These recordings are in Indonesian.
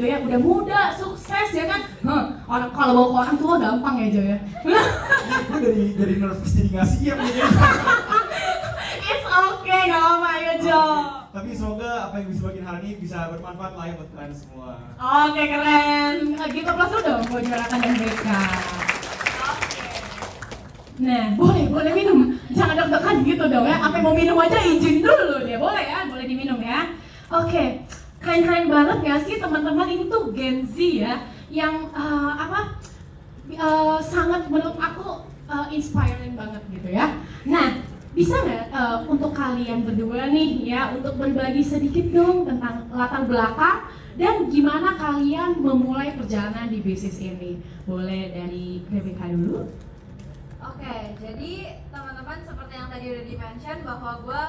gitu ya, udah muda, sukses ya kan. Orang kalau bawa ke orang tua gampang ya Jo ya. Gue dari nervous jadi nggak siap nih. It's okay, gak apa-apa ya Jo. Tapi semoga apa yang bisa bagian hari ini bisa bermanfaat lah ya buat kalian semua. Oke, keren. Kita plus dong buat Jonathan dan Becca. Nah, boleh minum. Jangan deg-degan gitu dong ya. Apa mau minum aja izin dulu dia. Boleh ya, boleh diminum ya. Oke, keren-keren banget gak sih teman-teman, ini tuh Gen Z ya, yang sangat menurut aku inspiring banget gitu ya. Nah, bisa nggak untuk kalian berdua nih ya, untuk berbagi sedikit dong tentang latar belakang dan gimana kalian memulai perjalanan di bisnis ini? Boleh dari Rebecca dulu? Oke, jadi teman-teman seperti yang tadi udah di-mention bahwa gue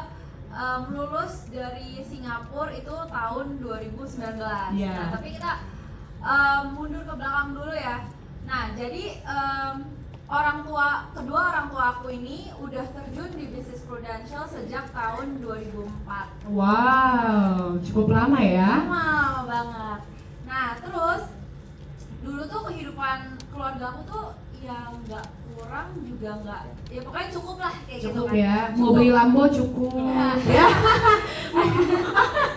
lulus dari Singapura itu tahun 2019. Yeah. Nah, tapi kita mundur ke belakang dulu ya. Nah, jadi kedua orang tua aku ini udah terjun di bisnis Prudential sejak tahun 2004. Wow, cukup lama ya? Lama banget. Nah, terus dulu tuh kehidupan keluarga aku tuh ya nggak kurang juga nggak, ya pokoknya cukup lah kayak Cukup gitu kan. ya, mau beli Lambo cukup ya.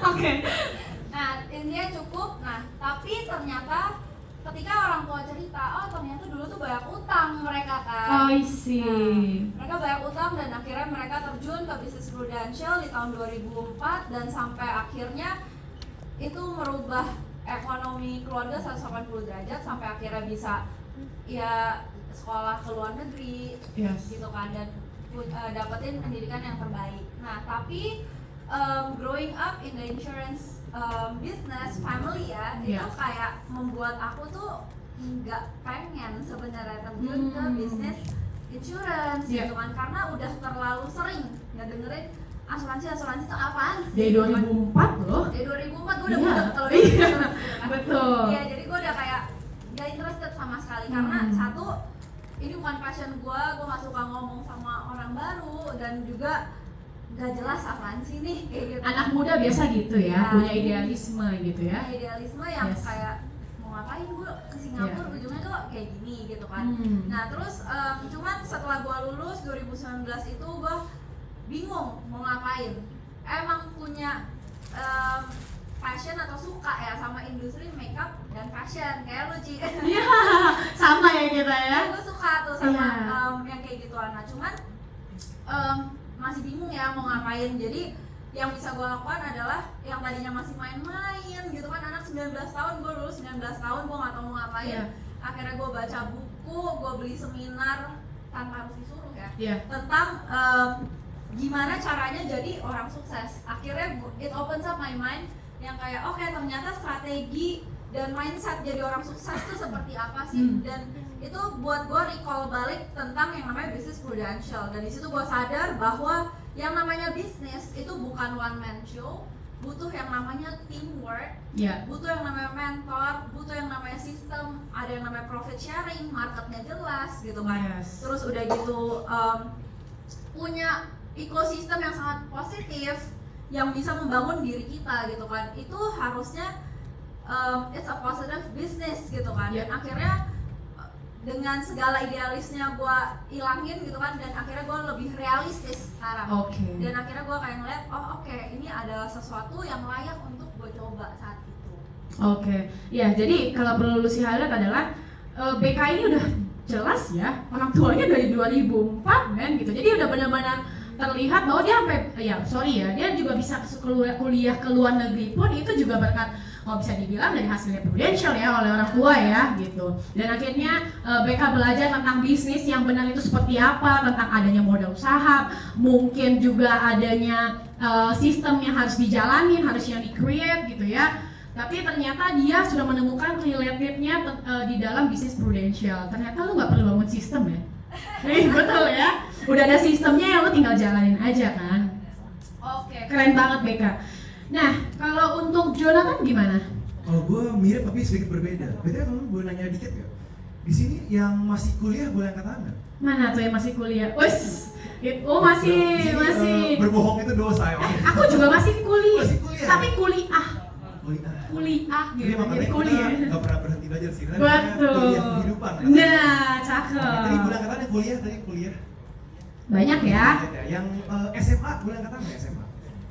Oke. Nah, intinya cukup. Nah, tapi ternyata ketika orang tua cerita, oh ternyata dulu tuh banyak utang mereka kan. Oh, I see. Nah, mereka banyak utang dan akhirnya mereka terjun ke bisnis Prudential di tahun 2004 dan sampai akhirnya itu merubah ekonomi keluarga 180 derajat sampai akhirnya bisa ya sekolah ke luar negeri, Yes. gitu kan, dan dapetin pendidikan yang terbaik. Nah, tapi growing up in the insurance business family ya, itu kayak membuat aku tuh nggak pengen sebenarnya terjun ke bisnis insurance, gitu kan, karena udah terlalu sering ngedengerin asuransi itu apaan sih? Dari 2004 loh. Dari 2004 gue udah Iya. budak kalau gitu kan. Betul. Iya, jadi gue udah kayak gak interested sama sekali karena satu, ini bukan passion gue gak suka ngomong sama orang baru dan juga gak jelas apaan sih nih kayak gitu. Anak muda biasa gitu ya, Ya, punya idealisme gitu ya. Idealisme yang Yes. kayak mau ngapain gue ke Singapura, ujungnya tuh kayak gini gitu kan. Nah terus cuman setelah gue lulus 2019 itu gue bingung mau ngapain. Emang punya passion atau suka ya sama industri makeup dan fashion kayak lu Ci. Iya, sama ya kita ya. Gue suka tuh sama Iya. yang kayak gituan. Nah cuman masih bingung ya mau ngapain. Jadi yang bisa gue lakukan adalah yang tadinya masih main-main gitu kan, anak 19 tahun, gue lulus 19 tahun, gue gak tau mau ngapain. Iya. Akhirnya gue baca buku, gue beli seminar tanpa harus disuruh ya, Iya. tentang gimana caranya jadi orang sukses. Akhirnya it opens up my mind yang kayak oke, ternyata strategi dan mindset jadi orang sukses itu seperti apa sih, dan itu buat gue recall balik tentang yang namanya bisnis Prudential. Dan di situ gue sadar bahwa yang namanya bisnis itu bukan one man show, butuh yang namanya teamwork, butuh yang namanya mentor, butuh yang namanya sistem, ada yang namanya profit sharing, marketnya jelas gitu kan. Yes. Terus udah gitu punya ekosistem yang sangat positif yang bisa membangun diri kita gitu kan. Itu harusnya it's a positive business gitu kan. Dan akhirnya dengan segala idealisnya gue ilangin gitu kan, dan akhirnya gue lebih realistis sekarang. Dan akhirnya gue kayak ngeliat, oh oke, ini adalah sesuatu yang layak untuk gue coba saat itu. Ya jadi kalau perlu lu highlight adalah BK ini udah jelas ya, orang tuanya dari 2004 kan gitu. Jadi udah benar-benar terlihat bahwa dia sampai dia juga bisa kuliah ke luar negeri pun itu juga berkat, kalau bisa dibilang dari hasilnya Prudential ya, oleh orang tua ya gitu. Dan akhirnya BK belajar tentang bisnis yang benar itu seperti apa, tentang adanya modal usaha, mungkin juga adanya sistem yang harus dijalanin, harus yang di-create gitu ya. Tapi ternyata dia sudah menemukan relatednya di dalam bisnis Prudential. Ternyata lu nggak perlu bangun sistem ya. Betul ya, udah ada sistemnya yang lu tinggal jalanin aja kan. Keren banget BK. Nah, kalau untuk Jonathan gimana? Kalau gue mirip tapi sedikit berbeda. Beda kalau gue nanya dikit ya. Di sini yang masih kuliah boleh angkat tangan. Mana tuh yang masih kuliah? Masih. Berbohong itu dosa ya. Aku juga masih kuliah. Masih kuliah. Tapi kuliah. Kuliah. kuliah gitu. Jadi makanya Jadi kita kuliah. nggak pernah berhenti belajar sih. Karena Betul. kuliah kehidupan. Kan? Nah, Tadi cakep. bulan katanya kuliah. Banyak ya. Yang SMA bulan kata nggak SMA?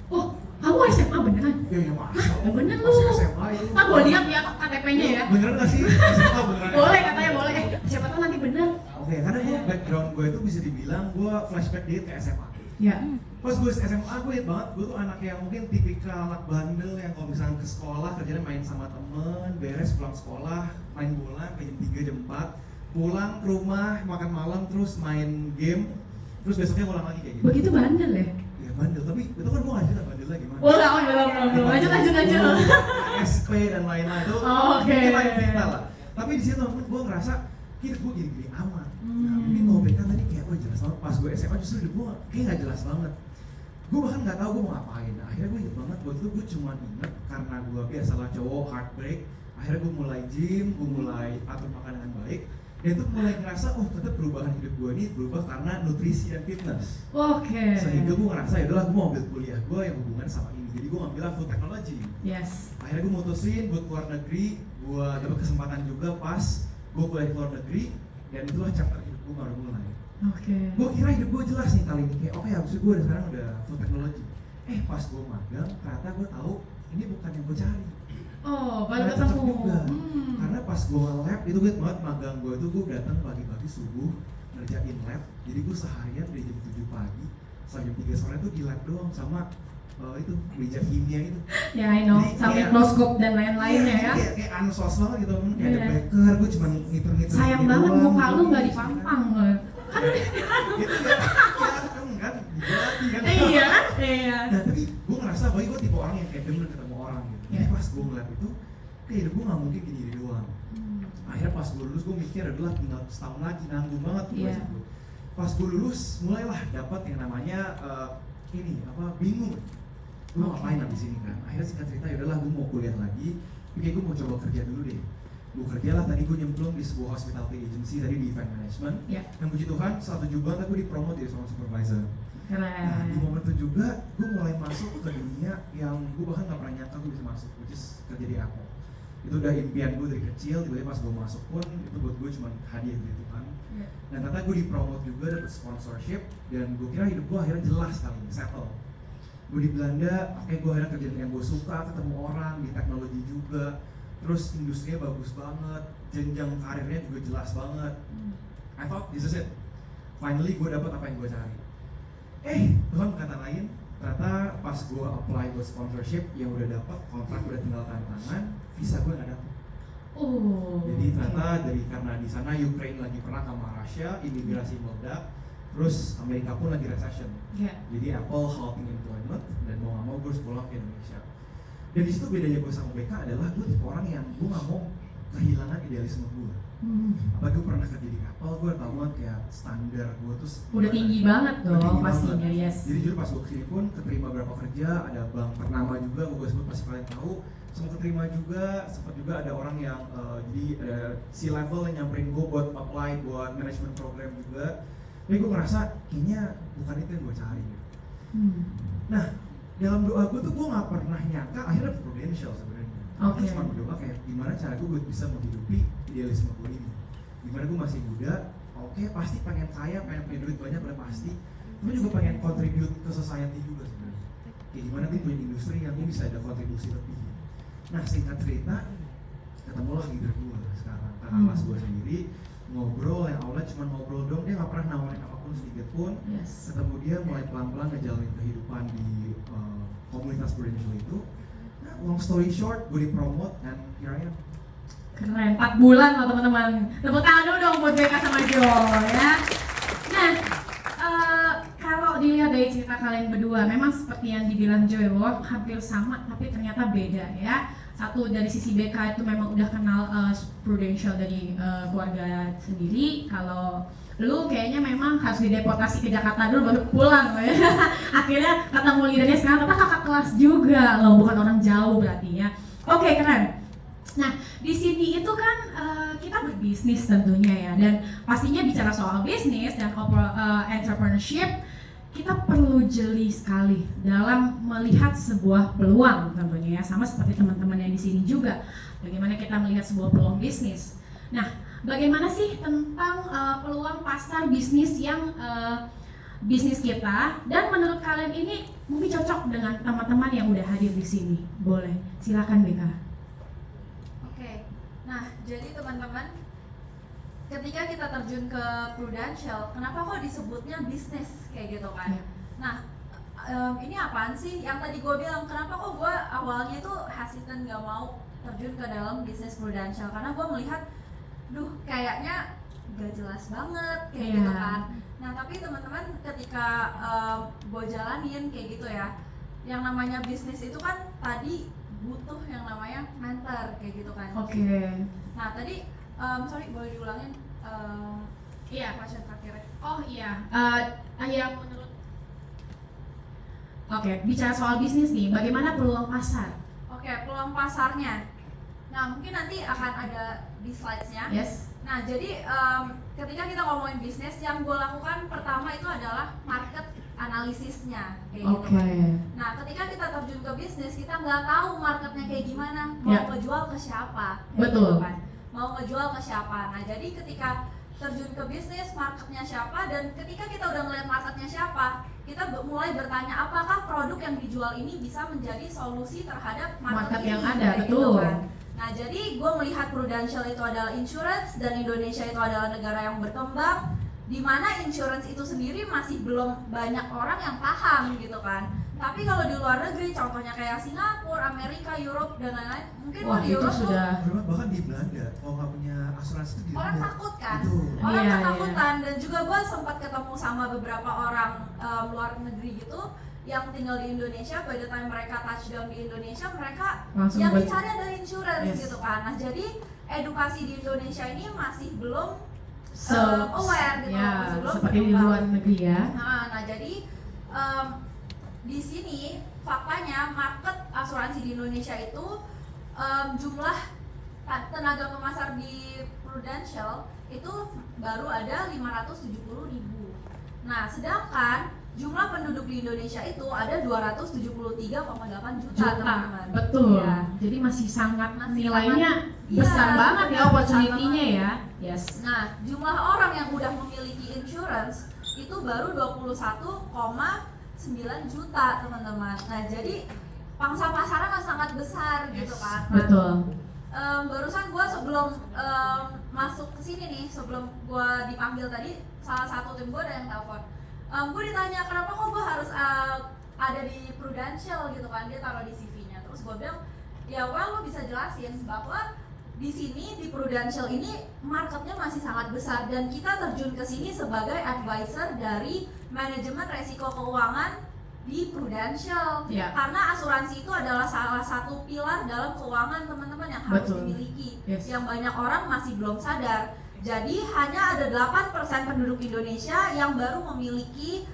Oh, kamu SMA beneran? Ya masa? Ya bener lu. Masih SMA itu. Ah, gue lihat ya KTP-nya ya. Beneran nggak sih? SMA beneran. Boleh katanya boleh. Siapa tahu nanti bener. Oke, karena gue background gue itu bisa dibilang gue flashback dikit ke SMA. Ya. Pas gue SMA gue inget banget, gue tuh anak yang mungkin tipikal anak bandel yang kalau misalnya ke sekolah kerjanya main sama temen, beres pulang sekolah, main bola ke jam 3 jam 4, pulang ke rumah, makan malam, terus main game, terus besoknya ngulang lagi kayak gitu. Begitu bandel ya? Ya bandel, tapi itu kan gue gak cerita bandelnya gimana. Oh, belum. Lanjut. SP dan lain-lain itu Oh, oke. mungkin lain cerita lah. Tapi di situ gue ngerasa hidup gue gini-gini aman. Nah, mungkin kalau BK tadi kayak gue jelas banget. Pas gue SMA justru hidup gue kayak gak jelas banget. Gue bahkan nggak tahu gue mau ngapain. Nah, akhirnya gue inget banget waktu itu gue cuma inget karena gue biasalah cowok heartbreak. Akhirnya gue mulai gym, gue mulai atur makan dengan baik. Dan itu mulai ngerasa, oh ternyata perubahan hidup gue ini berubah karena nutrisi dan fitness. Oke. Sehingga gue ngerasa ya udahlah gue mau ambil kuliah gue yang hubungan sama ini. Jadi gue ngambil food technology. Yes. Akhirnya gue mutusin buat keluar negeri. Gue dapet kesempatan juga pas gue kuliah di luar negeri. Dan itulah chapter hidup gue baru mulai. Oke. Gue kira hidup gue jelas nih kali ini kayak oke habis itu gue sekarang udah food technology. Pas gue magang ternyata gue tahu ini bukan yang gue cari. Oh, baru Ternyata cocok ketemu. juga. Karena pas gue lab itu gue banget magang gue itu gue datang pagi-pagi subuh ngerjain lab. Jadi gue seharian dari jam 7 pagi sampai jam 3 sore tuh di lab doang sama itu meja kimia itu. Ya, I know. Jadi Sama kayak- mikroskop dan lainnya ya. Kayak ansos banget gitu, kayak ada Iya. baker, gue cuma ngitung-ngitung. Sayang gini banget doang, muka lu gitu. nggak dipampang. Itu kan dilatih kan. Iya kan? Iya. Nah tapi gue ngerasa bahwa gue tipe orang yang kayak demen ketemu orang gitu. Jadi Iya. pas gue ngeliat itu, kayak hidup gue gak mungkin gini doang. Akhirnya pas gue lulus gue mikir adalah tinggal setahun lagi, nanggung banget tuh Iya. gue. Pas gue lulus mulailah dapat yang namanya bingung. Gue mau ngapain abis ini kan? Akhirnya singkat cerita yaudahlah gue mau kuliah lagi. Tapi kayak gue mau coba kerja dulu deh. Gue kerja lah, tadi gue nyemplung di sebuah hospitality agency tadi di event management. Iya. Yang puji Tuhan setelah 7 bulan gue dipromote jadi seorang supervisor. Nah, di Keren. momen itu juga gue mulai masuk ke dunia yang gue bahkan gak pernah nyangka gue bisa masuk, which is kerja di Apple. Itu udah impian gue dari kecil, tiba-tiba pas gue masuk pun itu buat gue cuma hadiah dari Tuhan. Iya. Dan ternyata gue dipromote juga, dapet sponsorship, dan gue kira hidup gue akhirnya jelas kali ini, settle. Gue di Belanda, oke gue akhirnya kerja yang gue suka, ketemu orang, di teknologi juga. Terus industrinya bagus banget, jenjang karirnya juga jelas banget. I thought this is it. Finally gue dapet apa yang gue cari. Tuhan berkata lain, ternyata pas gue apply buat sponsorship yang udah dapet, kontrak udah tinggal tanda tangan, visa gue nggak dapet. Oh. Jadi ternyata karena di sana Ukraine lagi perang sama Rusia, imigrasi meledak, terus Amerika pun lagi recession. Iya. Jadi Apple halting employment dan mau nggak mau gue harus pulang ke Indonesia. Dan di situ bedanya gue sama BK adalah gue tipe orang yang gue nggak mau kehilangan idealisme gue. Apalagi gue pernah kerja di Apple, gue tau banget kayak standar gue tuh Udah tinggi banget Udah tinggi dong pastinya, banget. yes. Jadi jujur pas gue kesini pun keterima beberapa kerja, ada bank ternama juga, gue sebut pasti kalian tahu. Sempat keterima juga, sempat juga ada orang yang jadi ada C-level yang nyamperin gue buat apply buat management program juga. Tapi gue ngerasa kayaknya bukan itu yang gue cari. Nah, dalam doa gue tuh gue gak pernah nyangka akhirnya prudential sebenarnya. Oke. Gue cuma berdoa kayak gimana cara gue bisa menghidupi idealisme gue ini. Gimana gue masih muda, oke pasti pengen kaya, pengen punya duit banyak udah pasti. Tapi juga pengen contribute ke society juga sebenarnya. Kayak gimana gue punya industri yang gue bisa ada kontribusi lebih. Nah singkat cerita, ketemulah leader gue sekarang, kakak kelas gue sendiri. Ngobrol, yang awalnya cuma ngobrol dong, dia gak pernah nawarin apapun sedikit pun. Yes. Ketemu dia mulai pelan-pelan ngejalanin kehidupan di komunitas Prudential itu. Nah, long story short, gue dipromote and here I am. Keren, 4 bulan loh teman-teman. Tepuk tangan dulu dong buat BK sama Jo ya. Nah, kalau dilihat dari cerita kalian berdua, memang seperti yang dibilang Jo ya, bahwa hampir sama tapi ternyata beda ya. Satu dari sisi BK itu memang udah kenal Prudential dari keluarga sendiri. Kalau lu kayaknya memang harus dideportasi ke Jakarta dulu baru pulang ya. Akhirnya ketemu leadernya sekarang, tapi kakak kelas juga loh, bukan orang jauh berarti ya. Oke, keren. Nah, di sini itu kan kita berbisnis tentunya ya, dan pastinya bicara soal bisnis dan entrepreneurship kita perlu jeli sekali dalam melihat sebuah peluang tentunya ya, sama seperti teman-teman yang di sini juga. Bagaimana kita melihat sebuah peluang bisnis. Nah, bagaimana sih tentang peluang pasar bisnis yang bisnis kita, dan menurut kalian ini mungkin cocok dengan teman-teman yang udah hadir di sini? Boleh, silakan Beka. Oke, nah jadi teman-teman, ketika kita terjun ke Prudential, kenapa kok disebutnya bisnis kayak gitu kan? Ya. Nah, ini apaan sih? Yang tadi gue bilang, kenapa kok gue awalnya tuh hesitant gak mau terjun ke dalam bisnis Prudential? Karena gue melihat, duh kayaknya gak jelas banget kayak gitu kan. Nah tapi teman-teman ketika gue jalanin kayak gitu ya, yang namanya bisnis itu kan tadi butuh yang namanya mentor kayak gitu kan. Oke. Nah tadi sorry boleh diulangin Iya. question terakhirnya. Oh iya. Yang menurut. Oke, bicara soal bisnis nih, bagaimana peluang pasar? Oke, peluang pasarnya. Nah mungkin nanti akan ada di slides-nya. Yes. Nah jadi ketika kita ngomongin bisnis, yang gue lakukan pertama itu adalah market analisisnya kayak gitu kan. Nah ketika kita terjun ke bisnis, kita nggak tahu marketnya kayak gimana, mau ngejual ke siapa kayak Betul. gitu kan, mau ngejual ke siapa. Nah jadi ketika terjun ke bisnis, marketnya siapa, dan ketika kita udah ngeliat marketnya siapa, kita mulai bertanya apakah produk yang dijual ini bisa menjadi solusi terhadap market yang ini, ada, kayak betul. gitu kan. Nah jadi gue melihat Prudential itu adalah insurance, dan Indonesia itu adalah negara yang berkembang, di mana insurance itu sendiri masih belum banyak orang yang paham gitu kan. Tapi kalau di luar negeri, contohnya kayak Singapura, Amerika, Europe dan lain-lain, mungkin Wah, di itu Europe tuh sudah Bahkan di Belanda, kalau nggak punya asuransi itu orang direndam. takut kan, Betul. orang Iya, ketakutan. Dan juga gue sempat ketemu sama beberapa orang luar negeri gitu yang tinggal di Indonesia. By the time mereka touchdown di Indonesia, mereka langsung yang dicari adalah insurance Yes. gitu kan. Nah jadi edukasi di Indonesia ini masih belum aware gitu, ya, masih belum seperti di berkembang. luar negeri ya. Nah jadi di sini faktanya market asuransi di Indonesia itu jumlah tenaga pemasar di Prudential itu baru ada 570.000. Nah sedangkan jumlah penduduk di Indonesia itu ada 273,8 juta teman-teman. Betul. Ya. Jadi masih sangat Masih nilainya sangat- besar iya, banget ya besar opportunity-nya banget. ya. Yes. Nah, jumlah orang yang udah memiliki insurance itu baru 21,9 juta, teman-teman. Nah, jadi pangsa pasarnya sangat besar gitu kan. Nah, Betul. barusan gue sebelum masuk ke sini nih, sebelum gue dipanggil tadi, salah satu tim gue ada yang telepon. Gue ditanya kenapa kok gue harus ada di Prudential gitu kan, dia taruh di CV-nya. Terus gue bilang, ya well lo bisa jelasin bahwa di sini di Prudential ini marketnya masih sangat besar, dan kita terjun ke sini sebagai advisor dari manajemen resiko keuangan di Prudential. Ya. Karena asuransi itu adalah salah satu pilar dalam keuangan teman-teman yang harus Betul. dimiliki, Yes. yang banyak orang masih belum sadar. Jadi hanya ada 8% penduduk Indonesia yang baru memiliki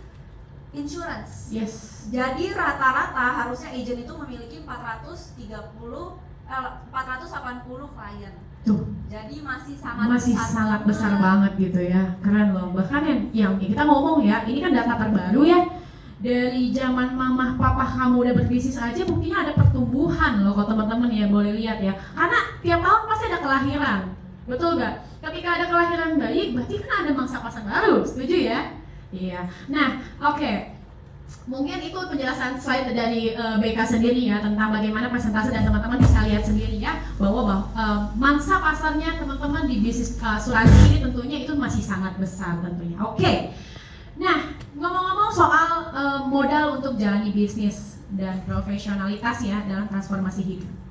insurance. Yes. Jadi rata-rata harusnya agent itu memiliki 480 klien. Tuh. Jadi masih sangat Masih besar sangat banget. besar banget gitu ya. Keren loh. Bahkan yang kita ngomong ya, ini kan data terbaru ya. Dari zaman mamah papa kamu udah berbisnis aja buktinya ada pertumbuhan loh kalau teman-teman ya boleh lihat ya. Karena tiap tahun pasti ada kelahiran. Betul gak? Ketika ada kelahiran bayi, berarti kan ada mangsa pasar baru, setuju ya? Iya. Nah, oke. Mungkin itu penjelasan slide dari BK sendiri ya tentang bagaimana presentasi, dan teman-teman bisa lihat sendiri ya bahwa mangsa pasarnya teman-teman di bisnis asuransi ini tentunya itu masih sangat besar tentunya. Oke. Nah, ngomong-ngomong soal modal untuk jalani bisnis dan profesionalitas ya dalam transformasi hidup.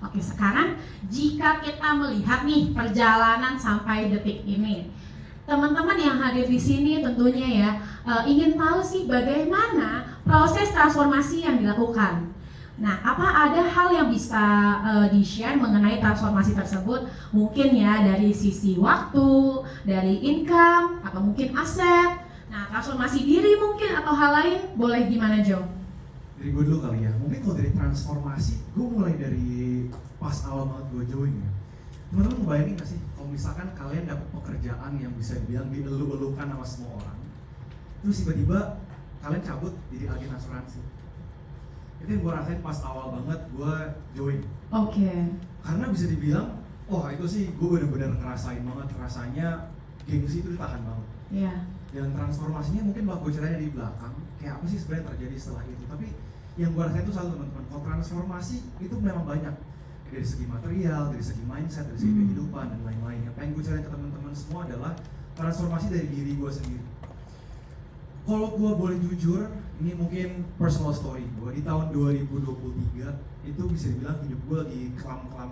Oke, sekarang jika kita melihat nih perjalanan sampai detik ini, teman-teman yang hadir di sini tentunya ya ingin tahu sih bagaimana proses transformasi yang dilakukan. Nah, apa ada hal yang bisa di-share mengenai transformasi tersebut? Mungkin ya dari sisi waktu, dari income, atau mungkin aset. Nah, transformasi diri mungkin atau hal lain, boleh gimana Jo? Dari gue dulu kali ya, mungkin kalau dari transformasi, gue mulai dari pas awal banget gue join ya. Teman-teman ngebayangin gak sih, kalau misalkan kalian dapat pekerjaan yang bisa dibilang dielu-elukan sama semua orang, terus tiba-tiba kalian cabut jadi agen asuransi. Itu yang gue rasain pas awal banget gue join. Oke. Karena bisa dibilang, wah itu sih gue bener-bener ngerasain banget rasanya gengsi itu ditahan banget. Iya. Dan transformasinya mungkin bakal gue ceritain di belakang, kayak apa sih sebenarnya terjadi setelah itu. Tapi yang gue rasain itu satu teman-teman, kalau transformasi itu memang banyak. Dari segi material, dari segi mindset, dari segi kehidupan dan lain-lain. Yang pengen gue ceritain ke teman-teman semua adalah transformasi dari diri gue sendiri. Kalau gue boleh jujur, ini mungkin personal story gue di tahun 2023 itu bisa dibilang hidup gue lagi kelam-kelam.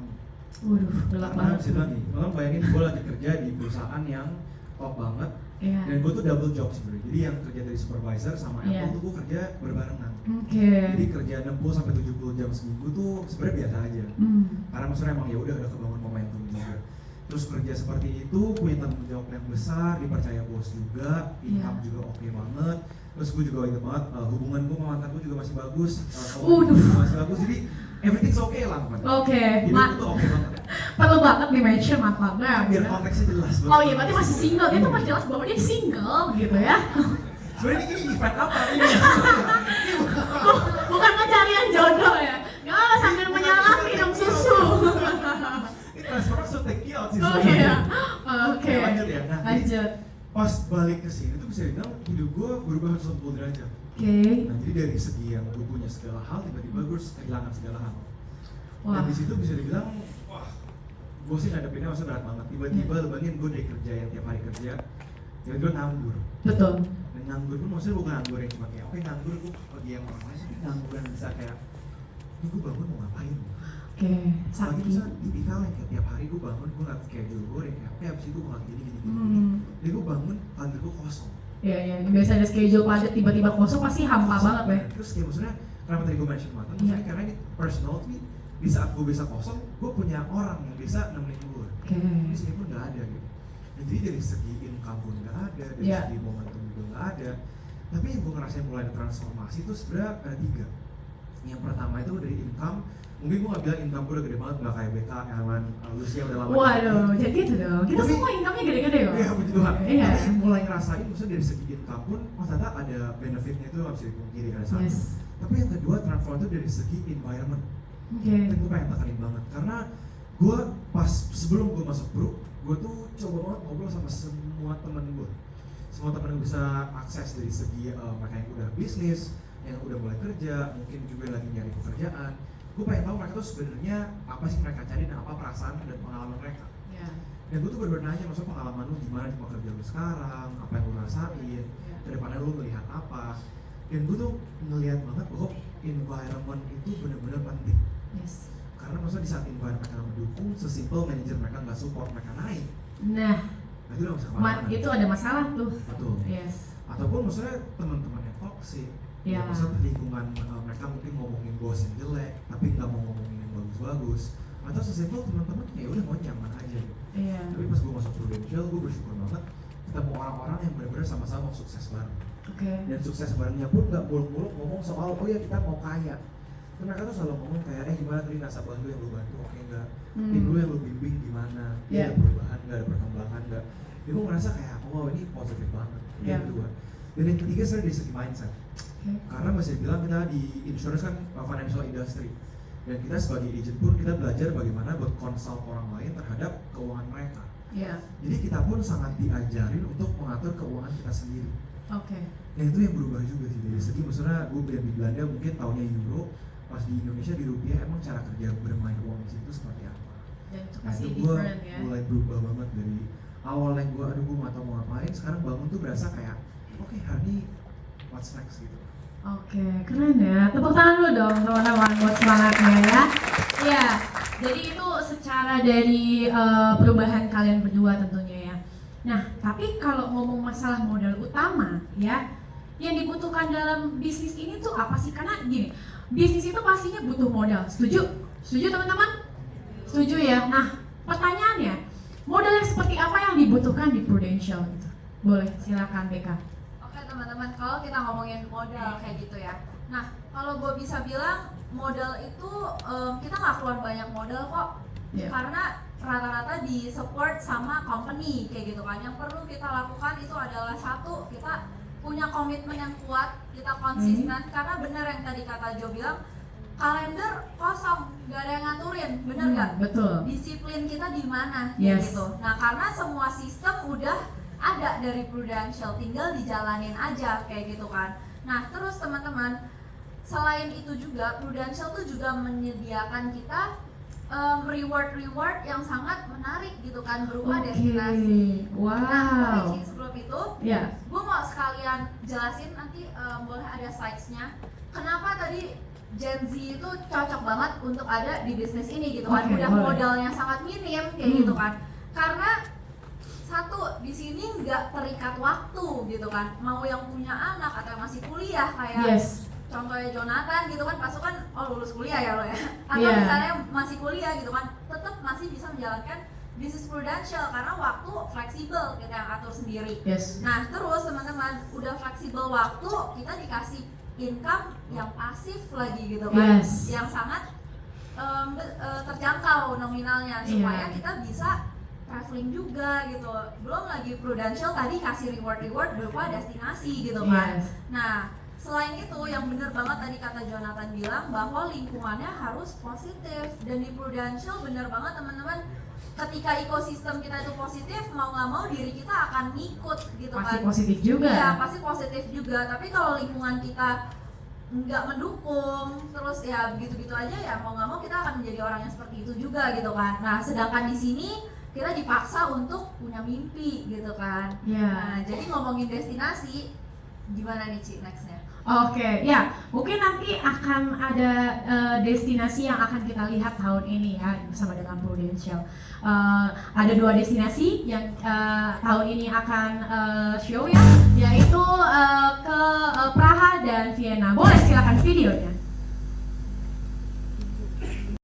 Waduh, gelap Karena banget. bisa bilang nih, teman bayangin gue lagi kerja di perusahaan yang top banget. Iya. Dan gue tuh double job sebenarnya. Jadi yang kerja dari supervisor sama Iya. Apple tuh gue kerja berbarengan. Oke. Jadi kerja 60 sampai 70 jam seminggu tuh sebenarnya biasa aja. Karena maksudnya emang ya udah kebangun momentum juga. Terus kerja seperti itu punya tanggung jawab yang besar, dipercaya bos juga, income Iya. juga oke banget. Terus gue juga inget banget hubungan gue sama mantan gue juga masih bagus. Masih bagus. Jadi everything's okay lah pokoknya. Oke. Hidup itu oke banget. Perlu banget di mention mantannya. Biar konteksnya jelas. Oh iya, berarti masih single. Dia tuh masih jelas bahwa dia single gitu ya. Sebenarnya ini event apa ini? Bukan pencarian jodoh ya. Nggak, sambil menyalam minum susu. Ini transformasi so take out sih. Oh sebenarnya. iya. Oke. Lanjut ya. Nah, jadi Lanjut. pas balik ke sini tuh bisa dibilang hidup gue berubah 180 derajat. Oke. Nah, jadi dari segi yang gue punya segala hal, tiba-tiba gue harus kehilangan segala hal. Wah. Dan di situ bisa dibilang, wah, gue sih ngadepinnya maksudnya berat banget. Tiba-tiba lu bayangin gue dari kerja yang tiap hari kerja, tiba-tiba nganggur. Betul. Dan nganggur pun maksudnya bukan nganggur yang cuma kayak, oke nganggur gue bagi yang orang lain sih nganggur yang bisa kayak, ini gue bangun mau ngapain? Oke. Lagi Sakit. misalnya tipikal yang kayak tiap hari gue bangun, gue ngeliat schedule gue yang kayak, oke abis itu gue ngeliat gini. Jadi gue bangun, kalender gue kosong. Iya, iya. Biasa ada schedule padat tiba-tiba kosong pasti hampa banget ya. Terus kayak maksudnya, kenapa tadi gue mention mantan? Maksudnya karena ini personal tapi di saat gue bisa kosong, gue punya orang yang bisa nemenin gue. Oke. Jadi sini pun nggak ada gitu. Dan jadi dari segi income pun nggak ada, dari Iya. segi momentum juga nggak ada. Tapi yang gue ngerasain mulai ada transformasi itu sebenarnya ada 3. Yang pertama itu dari income. Mungkin gue nggak bilang income gue udah gede banget, nggak kayak BK, Elan, Lucia udah lama. Waduh, jadi gitu dong. Kita Tapi- semua income-nya gede-gede kok. Iya puji Tuhan. Iya. Tapi mulai ngerasain maksudnya dari segi income pun, oh ternyata ada benefitnya itu nggak bisa dipungkiri ada satu. Yes. Tapi yang kedua transform itu dari segi environment. Oke. Dan gue pengen tekanin banget karena gue pas sebelum gue masuk Brook, gue tuh coba banget ngobrol sama semua temen gue. Semua temen gue bisa akses dari segi mereka yang udah bisnis, yang udah mulai kerja, mungkin juga lagi nyari pekerjaan. Gue pengen tahu mereka tuh sebenarnya apa sih mereka cari dan apa perasaan dan pengalaman mereka. Iya. Dan gue tuh bener-bener nanya, maksudnya pengalaman lu gimana di tempat kerja lu sekarang, apa yang lu rasain, kedepannya lu melihat apa. Dan gue tuh ngelihat banget bahwa environment itu bener-bener penting. Yes. Karena maksudnya di saat environment mereka mendukung, sesimpel manajer mereka nggak support mereka naik, Nah, nah itu udah bisa kemana-mana. itu ada masalah tuh. Betul. Yes. Ataupun maksudnya teman-teman yang toxic, Iya. ya, maksudnya lingkungan mereka mungkin ngomongin bos yang jelek, tapi nggak mau ngomongin yang bagus-bagus. Atau sesimpel teman-teman ya udah mau nyaman aja gitu. Iya. Tapi pas gue masuk Prudential, gue bersyukur banget ketemu orang-orang yang benar-benar sama-sama mau sukses bareng. Oke. Dan sukses barengnya pun nggak muluk-muluk ngomong soal oh ya kita mau kaya. Tapi mereka tuh selalu ngomong kayak gimana tadi nasabah lu yang lu bantu oke nggak? Tim lu yang lu bimbing gimana? Iya. Ada perubahan nggak? Ada perkembangan nggak? Jadi gue ngerasa kayak wow ini positif banget. Iya. Yang kedua. Dan yang ketiga sebenarnya dari segi mindset. Oke. Karena masih bilang kita di insurance kan financial industry. Dan kita sebagai agent pun kita belajar bagaimana buat consult orang lain terhadap keuangan mereka. Iya. Jadi kita pun sangat diajarin untuk mengatur keuangan kita sendiri. Oke. Dan itu yang berubah juga sih dari segi maksudnya gue di Belanda mungkin tahunnya euro, pas di Indonesia di rupiah emang cara kerja bermain uang di situ seperti apa. Dan itu Nah pasti itu gue different ya. mulai berubah banget dari awal yang gue aduh gue nggak tahu mau ngapain, sekarang bangun tuh berasa kayak oke hari ini what's next gitu. Oke, keren ya. Tepuk tangan dulu dong teman-teman buat semangatnya ya. Iya, jadi itu secara dari perubahan kalian berdua tentunya ya. Nah, tapi kalau ngomong masalah modal utama ya, yang dibutuhkan dalam bisnis ini tuh apa sih? Karena gini, bisnis itu pastinya butuh modal. Setuju? Setuju teman-teman? Setuju ya. Nah, pertanyaannya, modal yang seperti apa yang dibutuhkan di Prudential gitu? Boleh, silakan BK. Oke teman-teman, kalau kita ngomongin modal kayak gitu ya. Nah, kalau gue bisa bilang modal itu kita nggak keluar banyak modal kok, Iya. karena rata-rata di support sama company kayak gitu kan. Yang perlu kita lakukan itu adalah satu, kita punya komitmen yang kuat, kita konsisten, karena benar yang tadi kata Jo bilang, kalender kosong, nggak ada yang ngaturin, bener nggak? Betul. Disiplin kita di mana, Yes. gitu. Nah, karena semua sistem udah ada dari Prudential, tinggal dijalanin aja kayak gitu kan. Nah, terus teman-teman, selain itu juga Prudential tuh juga menyediakan kita reward yang sangat menarik gitu kan, berupa destinasi. Wow. Nah, sebelum itu, Ya. gue mau sekalian jelasin nanti boleh ada slides-nya. Kenapa tadi Gen Z itu cocok banget untuk ada di bisnis ini gitu kan? Oke, Udah boleh. modalnya sangat minim kayak gitu kan. Karena satu, di sini nggak terikat waktu gitu kan. Mau yang punya anak atau yang masih kuliah kayak Yes. contohnya Jonathan gitu kan, masuk kan lulus kuliah ya lo ya. Atau Iya. misalnya masih kuliah gitu kan, tetap masih bisa menjalankan bisnis Prudential karena waktu fleksibel kita yang atur sendiri. Yes. Nah, terus teman-teman, udah fleksibel waktu, kita dikasih income yang pasif lagi gitu kan, Yes. yang sangat terjangkau nominalnya, supaya Iya. kita bisa traveling juga gitu. Belum lagi Prudential tadi kasih reward berupa destinasi gitu kan. Yes. Nah, selain itu yang bener banget tadi kata Jonathan bilang bahwa lingkungannya harus positif, dan di Prudential bener banget teman-teman, ketika ekosistem kita itu positif, mau nggak mau diri kita akan ngikut gitu Pasti kan. positif juga. Iya, pasti positif juga. Tapi kalau lingkungan kita nggak mendukung, terus ya begitu-gitu aja, ya mau nggak mau kita akan menjadi orang yang seperti itu juga gitu kan. Nah, sedangkan di sini kita dipaksa untuk punya mimpi gitu kan. Ya. Nah, jadi ngomongin destinasi, gimana nih Ci nextnya? Oke, ya mungkin nanti akan ada destinasi yang akan kita lihat tahun ini ya bersama dengan Prudential. Ada 2 destinasi yang tahun ini akan show ya, yaitu ke Praha dan Vienna. Boleh silakan videonya.